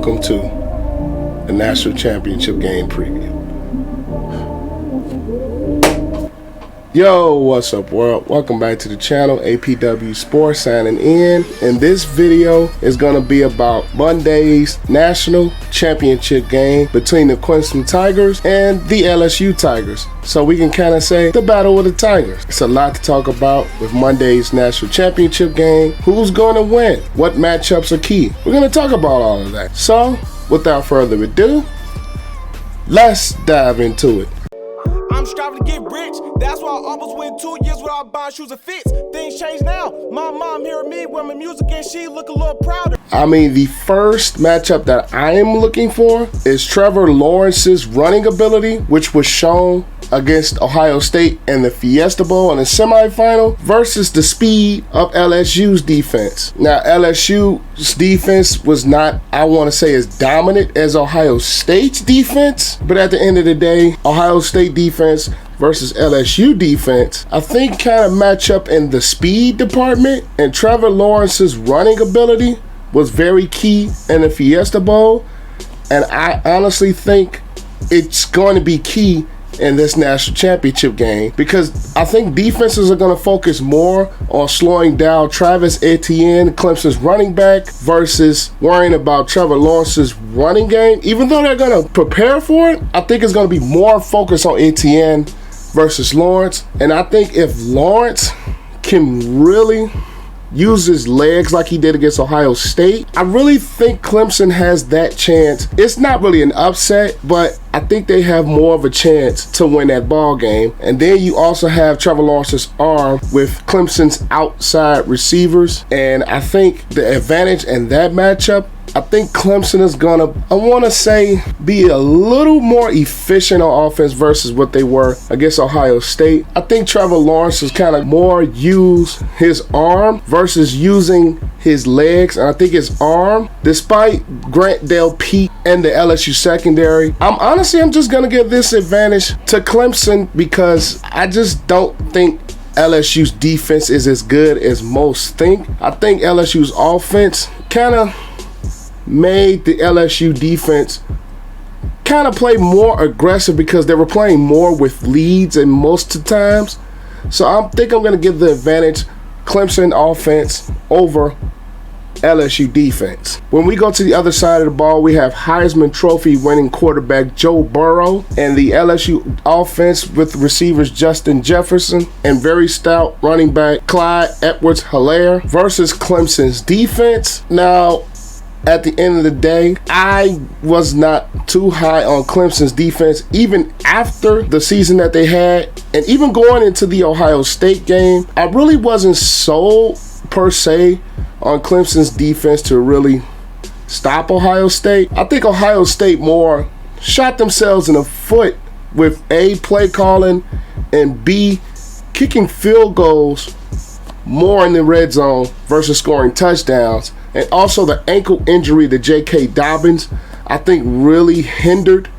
welcome to the National Championship Game Preview. Yo, what's up world? Welcome back to the channel, APW Sports signing in. And this video is going to be about Monday's National Championship game between the Clemson Tigers and the LSU Tigers. So we can kind of say the battle of the Tigers. It's a lot to talk about with Monday's National Championship game. Who's going to win? What matchups are key? We're going to talk about all of that. So without further ado, let's dive into it. I'm striving to get rich. That's why I almost went 2 years without buying shoes and fits. Things change now. My mom hearing me with my music and she look a little prouder. I mean, the first matchup that I am looking for is Trevor Lawrence's running ability, which was shown against Ohio State in the Fiesta Bowl in the semifinal, versus the speed of LSU's defense. Now, LSU's defense was not, I want to say, as dominant as Ohio State's defense, but at the end of the day, Ohio State defense versus LSU defense, I think kind of match up in the speed department, and Trevor Lawrence's running ability was very key in the Fiesta Bowl, and I honestly think it's going to be key in this national championship game, because I think defenses are going to focus more on slowing down Travis Etienne, Clemson's running back, versus worrying about Trevor Lawrence's running game. Even though they're going to prepare for it, I think it's going to be more focused on Etienne versus Lawrence. And I think if Lawrence can really use his legs like he did against Ohio State, I really think Clemson has that chance. It's not really an upset, but I think they have more of a chance to win that ball game. And then you also have Trevor Lawrence's arm with Clemson's outside receivers, and I think the advantage in that matchup, I think Clemson is gonna, I want to say, be a little more efficient on offense versus what they were against Ohio State. I think Trevor Lawrence is kind of more use his arm versus using his legs, and I think his arm, despite Grant Del Pete and the LSU secondary, I'm just gonna give this advantage to Clemson, because I just don't think LSU's defense is as good as most think. I think LSU's offense kind of made the LSU defense kind of play more aggressive because they were playing more with leads and most of the times. So I think I'm going to give the advantage Clemson offense over LSU defense. When we go to the other side of the ball, we have Heisman Trophy winning quarterback Joe Burrow and the LSU offense with receivers Justin Jefferson and very stout running back Clyde Edwards-Helaire versus Clemson's defense. Now, at the end of the day, I was not too high on Clemson's defense, even after the season that they had, and even going into the Ohio State game, I really wasn't sold per se on Clemson's defense to really stop Ohio State. I think Ohio State more shot themselves in the foot with A, play calling, and B, kicking field goals more in the red zone versus scoring touchdowns. And also the ankle injury to J.K. Dobbins, I think really hindered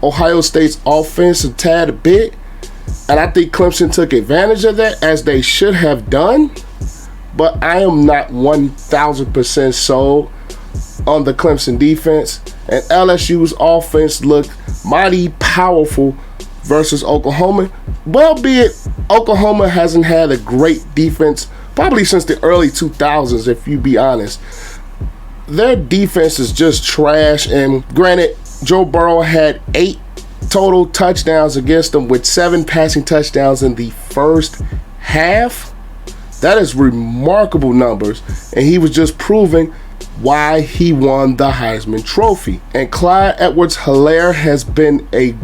Ohio State's offense a tad bit. And I think Clemson took advantage of that, as they should have done. But I am not 1,000% sold on the Clemson defense. And LSU's offense looked mighty powerful versus Oklahoma. Well, be it Oklahoma hasn't had a great defense probably since the early 2000s, if you be honest. Their defense is just trash. And granted, Joe Burrow had 8 total touchdowns against them, with 7 passing touchdowns in the first half. That is remarkable numbers, and he was just proving why he won the Heisman Trophy. And Clyde Edwards-Helaire has been a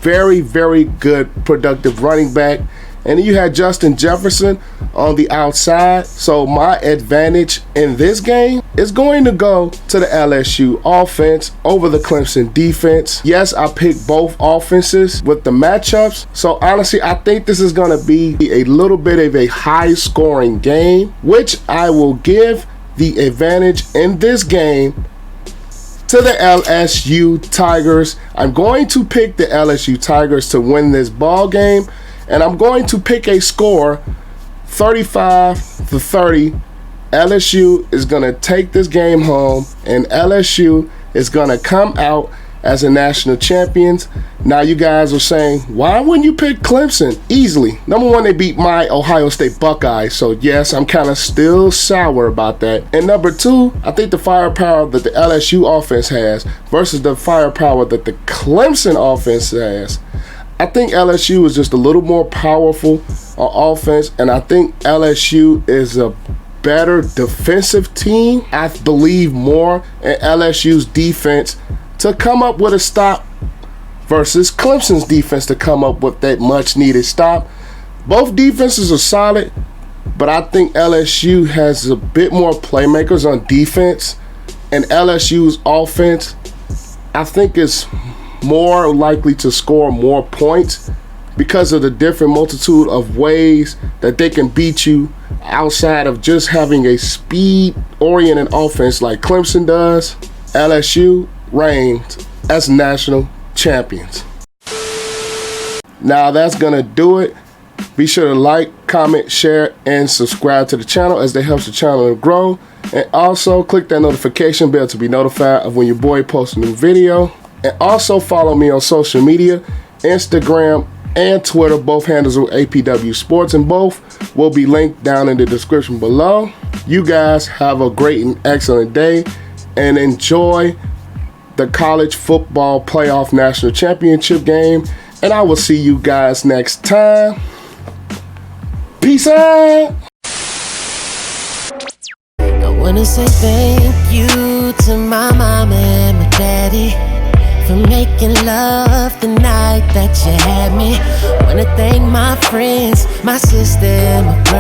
very, very good, productive running back. And then you had Justin Jefferson on the outside. So my advantage in this game is going to go to the LSU offense over the Clemson defense. Yes, I picked both offenses with the matchups. So honestly, I think this is going to be a little bit of a high-scoring game, which I will give the advantage in this game to the LSU Tigers. I'm going to pick the LSU Tigers to win this ball game. And I'm going to pick a score 35-30. LSU is going to take this game home, and LSU is going to come out as a national champions. Now you guys are saying, why wouldn't you pick Clemson? Easily. Number one, they beat my Ohio State Buckeyes, so yes, I'm kind of still sour about that. And number two, I think the firepower that the LSU offense has versus the firepower that the Clemson offense has, I think LSU is just a little more powerful on offense, and I think LSU is a better defensive team. I believe more in LSU's defense to come up with a stop versus Clemson's defense to come up with that much needed stop. Both defenses are solid, but I think LSU has a bit more playmakers on defense, and LSU's offense, I think, is more likely to score more points because of the different multitude of ways that they can beat you outside of just having a speed-oriented offense like Clemson does. LSU reigns as national champions. Now that's gonna do it. Be sure to like, comment, share, and subscribe to the channel as that helps the channel to grow. And also click that notification bell to be notified of when your boy posts a new video. And also follow me on social media, Instagram and Twitter. Both handles are APW Sports, and both will be linked down in the description below. You guys have a great and excellent day, and enjoy the college football playoff national championship game, and I will see you guys next time. Peace out. I wanna say thank you to my mom and my daddy for making love the night that you had me. Wanna thank my friends, my sister, and my brother.